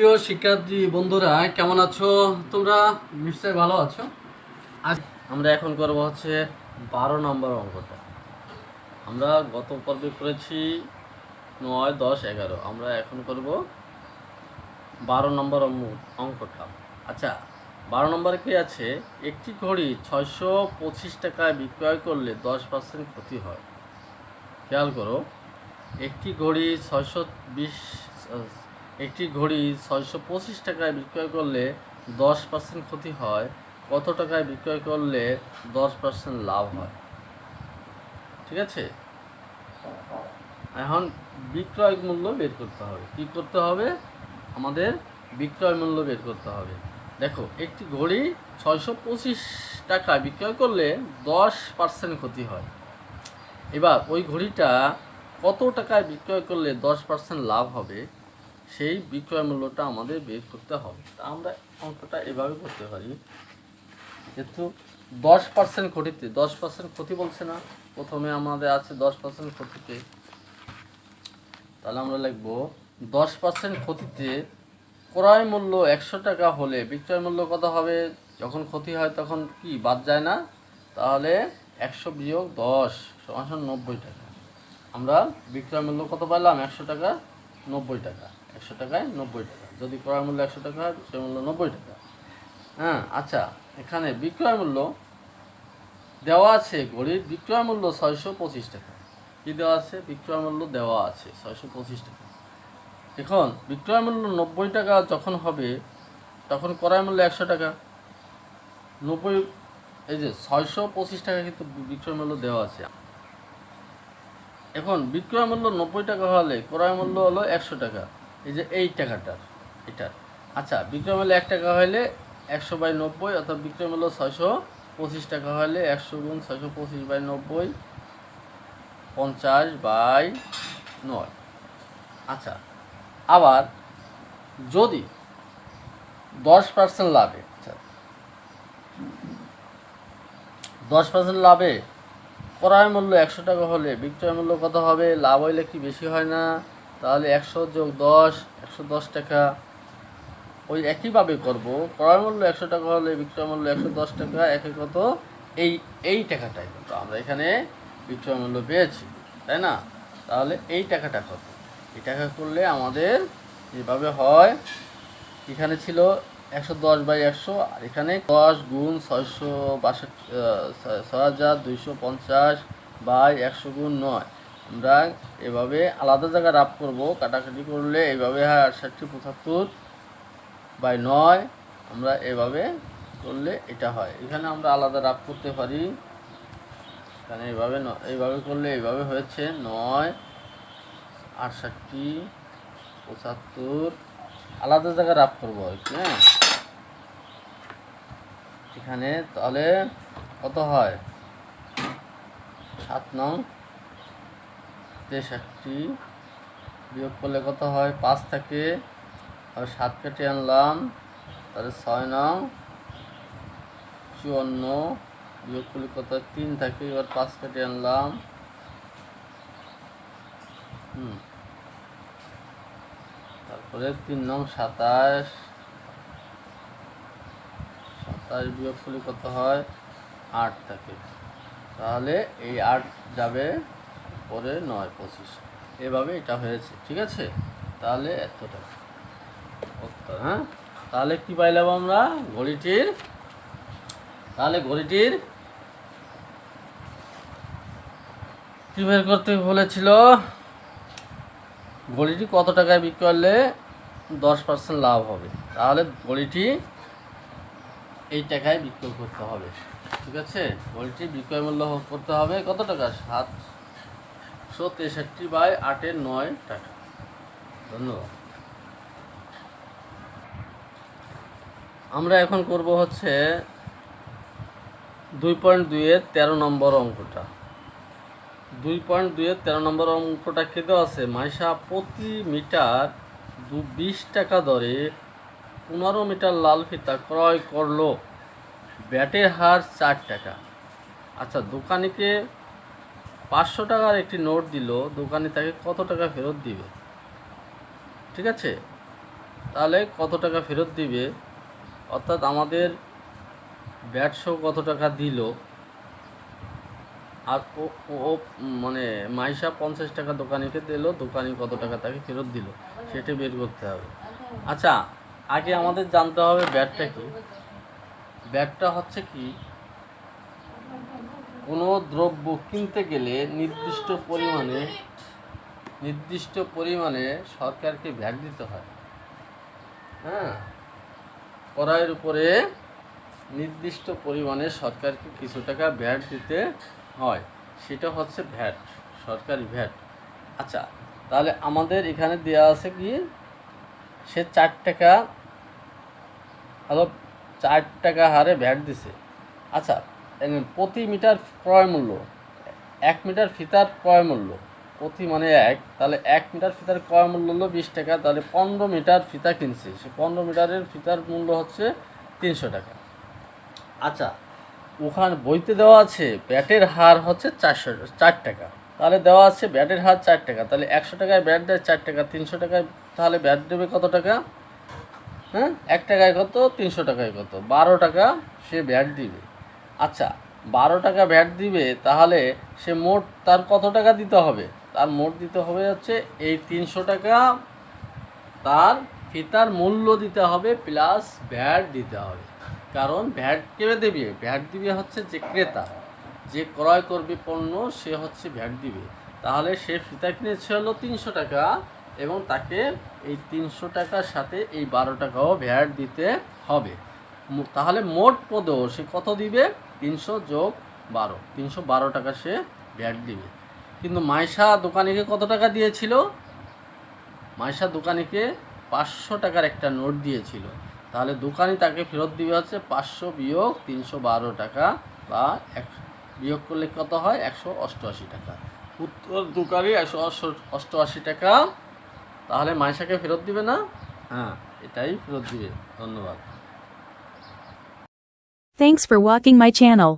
প্রিয় শিক্ষার্থী বন্ধুরা, কেমন আছো? তোমরা নিশ্চয়ই ভালো আছো। আজ আমরা এখন করব হচ্ছে 12 নম্বর অঙ্কটা। আমরা গত পর্বে করেছি 9, 10, 11। আমরা এখন করব 12 নম্বর অঙ্কটা। আচ্ছা, 12 নম্বরে কি আছে? একটি ঘড়ি 625 টাকায় বিক্রয় করলে 10% ক্ষতি হয়। খেয়াল করো, একটি ঘড়ি 625 টাকায় বিক্রয় করলে 10% ক্ষতি হয়। কত টাকায় বিক্রয় করলে 10% লাভ হয়? ঠিক আছে, এখন বিক্রয় মূল্য বের করতে হবে। কি করতে হবে? আমাদের বিক্রয় মূল্য বের করতে হবে। দেখো, একটি ঘড়ি 625 টাকায় বিক্রয় করলে 10% ক্ষতি হয়। এবার ওই ঘড়িটা কত টাকায় বিক্রয় করলে 10% লাভ হবে, সেই বিক্রয় মূল্যটা আমাদের বের করতে হবে। তা আমরা অঙ্কটা এভাবে করতে পারি, যেহেতু 10% ক্ষতিতে 10% ক্ষতি বলছে না, প্রথমে আমাদের আছে 10% ক্ষতিতে, তাহলে আমরা লিখব 10% ক্ষতিতে ক্রয় মূল্য 100 টাকা হলে বিক্রয় মূল্য কত হবে? যখন ক্ষতি হয় তখন কি বাদ যায় না? তাহলে 100 বিয়োগ 10 সমান 90 টাকা। আমরা বিক্রয় মূল্য কত পেলাম? 100 টাকা 90 টাকা। 100 টাকায় 90 টাকা। যদি ক্রয় মূল্য 100 টাকা হয়, বিক্রয় মূল্য 90 টাকা। হ্যাঁ, আচ্ছা, এখানে বিক্রয় মূল্য দেওয়া আছে, ঘড়ির বিক্রয় মূল্য 625 টাকা। কি দেওয়া আছে? বিক্রয় মূল্য দেওয়া আছে 625 টাকা। এখন বিক্রয় মূল্য 90 টাকা যখন হবে, তখন ক্রয় মূল্য 100 টাকা। 90, এই যে 625 টাকা কিন্তু বিক্রয় মূল্য দেওয়া আছে। এখন বিক্রয় মূল্য 90 টাকা হলে ক্রয় মূল্য হলো 100 টাকা। এই যে এই টাকাটার, এটার। আচ্ছা, বিক্রয় মূল্য 1 টাকা হলে 100/90, অর্থাৎ বিক্রয় মূল্য 625 টাকা হলে 100 গুণ 625/90, 50/9। আচ্ছা, আবার যদি 10% লাভে, আচ্ছা 10% লাভে ক্রয় মূল্য 100 টাকা হলে বিক্রয় মূল্য কত হবে? লাভ হইলে কি বেশি হয় না? তাহলে 100 যোগ 10, 110 টাকা। ওই একইভাবে করব, ক্রয় মূল্য 100 টাকা হলে বিক্রয় মূল্য 110 টাকা, একে কত? এই টাকাটাই কিন্তু আমরা এখানে বিক্রয় মূল্য পেয়েছি, তাই না? তাহলে এই টাকাটা কত? এই টাকা করলে আমাদের যেভাবে হয়, এখানে ছিল 110/100, আর এখানে 10 গুণ 6250/100 গুণ 9। আমরা এভাবে আলাদা জায়গায় রাফ করব, কাটাকাটি করলে এইভাবে হয় 68/75/9। আমরা এভাবে করলে এটা হয়। এখানে আমরা আলাদা রাফ করতে পারি, এখানে এইভাবে করলে এইভাবে হয়েছে 9, 68, 75। আলাদা জায়গায় রাফ করবো আর কি। হ্যাঁ, এখানে তাহলে কত হয়? 7 নং 63 বিয়োগ করলে কত হয়? 5 থাকে, আর 7 কেটে আনলাম, তাহলে 6 নং 54 বিয়োগ করলে কত হয়? 3 থাকে, এবার 5 কেটে আনলাম। তারপরে 3 নং 27 বিয়োগ করলে কত হয়? 8 থাকে, তাহলে এই 8 যাবে পরে 9, 25। এভাবে এটা হয়েছে, ঠিক আছে? তাহলে এতটা উত্তর। হ্যাঁ, তাহলে কি পাইলাম আমরা? ঘড়িটির কি বের করতে বলেছিল? ঘড়িটি কত টাকায় বিক্রি করলে 10% লাভ হবে। তাহলে ঘড়িটি এই টাকায় বিক্রয় করতে হবে, ঠিক আছে? ঘড়িটির বিক্রয় মূল্য করতে হবে কত টাকা? 763/8/9 টাকা। ধন্যবাদ। আমরা এখন করব হচ্ছে 2.2-এর 13 নম্বর অঙ্কটা। 2.2-এর 13 নম্বর অঙ্কটা খেতে আছে, মাইশা প্রতি মিটার 20 টাকা দরে 15 মিটার লাল ফিতা ক্রয় করলো, ব্যাটের হার 4 টাকা। আচ্ছা, দোকানিকে 500 টাকার একটি নোট দিল, দোকানি তাকে কত টাকা ফেরত দিবে? ঠিক আছে, তাহলে কত টাকা ফেরত দিবে, অর্থাৎ আমাদের ব্যাট শো কত টাকা দিল, আর ও ও মানে মাইশা 50 টাকা দোকানিকে দিল, দোকানি কত টাকা তাকে ফেরত দিল সেটা বের করতে হবে। আচ্ছা, আগে আমাদের জানতে হবে ব্যাটটা কি। ব্যাটটা হচ্ছে কি, কোনো দ্রব্য কিনতে গেলে নির্দিষ্ট পরিমাণে সরকারকে ভ্যাট দিতে হয়। হ্যাঁ, ক্রয়ের উপরে নির্দিষ্ট পরিমাণে সরকারকে কিছু টাকা ভ্যাট দিতে হয়, সেটা হচ্ছে ভ্যাট, সরকারি ভ্যাট। আচ্ছা, তাহলে আমাদের এখানে দেওয়া আছে কি, সে 4 টাকা, হলো 4 টাকা হারে ভ্যাট দিছে। আচ্ছা, প্রতি মিটার ক্রয় মূল্য, 1 মিটার ফিতার ক্রয় মূল্য, প্রতি মানে 1, তাহলে 1 মিটার ফিতার ক্রয় মূল্য হলো 20 টাকা, তাহলে 15 মিটার ফিতা কিনছে, সে 15 মিটারের ফিতার মূল্য হচ্ছে 300 টাকা। আচ্ছা, ওখানে বইতে দেওয়া আছে ব্যাটের হার হচ্ছে 4 টাকা, তাহলে দেওয়া আছে ব্যাটের হার 4 টাকা, তাহলে 100 টাকায় ব্যাট দেয় 4 টাকা, 300 টাকায় তাহলে ব্যাট দেবে কত টাকা? হ্যাঁ, 1 টাকায় কত, 300 টাকায় কত, 12 টাকা সে ব্যাট দিবে। আচ্ছা, 12 টাকা ব্যাট দিবে, তাহলে সে মোট তার কত টাকা দিতে হবে? তার মোট দিতে হবে হচ্ছে এই 300 টাকা, তার ফিতার মূল্য দিতে হবে প্লাস ভ্যাট দিতে হবে। কারণ ভ্যাট কে দেবে? ভ্যাট দিবে হচ্ছে যে ক্রেতা, যে ক্রয় করবে পণ্য, সে হচ্ছে ভ্যাট দিবে। তাহলে সে ফিতা কিনেছে হলো 300 টাকা, এবং তাকে এই 300 টাকার সাথে এই 12 টাকাও ভ্যাট দিতে হবে। তাহলে মোট পদেও সে কত দিবে? 300 যোগ 12, 312 টাকা সে ভ্যাট দিবে। কিন্তু মাইশা দোকানিকে কত টাকা দিয়েছিল? মাইশা দোকানিকে 500 টাকার একটা নোট দিয়েছিল, তাহলে দোকানি তাকে ফেরত দিবে হচ্ছে 500 বিয়োগ 312 টাকা, বা বিয়োগ করলে কত হয়? 188 টাকা। উত্তর দোকানি 188 টাকা। তাহলে মাইশাকে ফেরত দিবে না? হ্যাঁ, এটাই ফেরত দিবে। ধন্যবাদ। Thanks for watching my channel.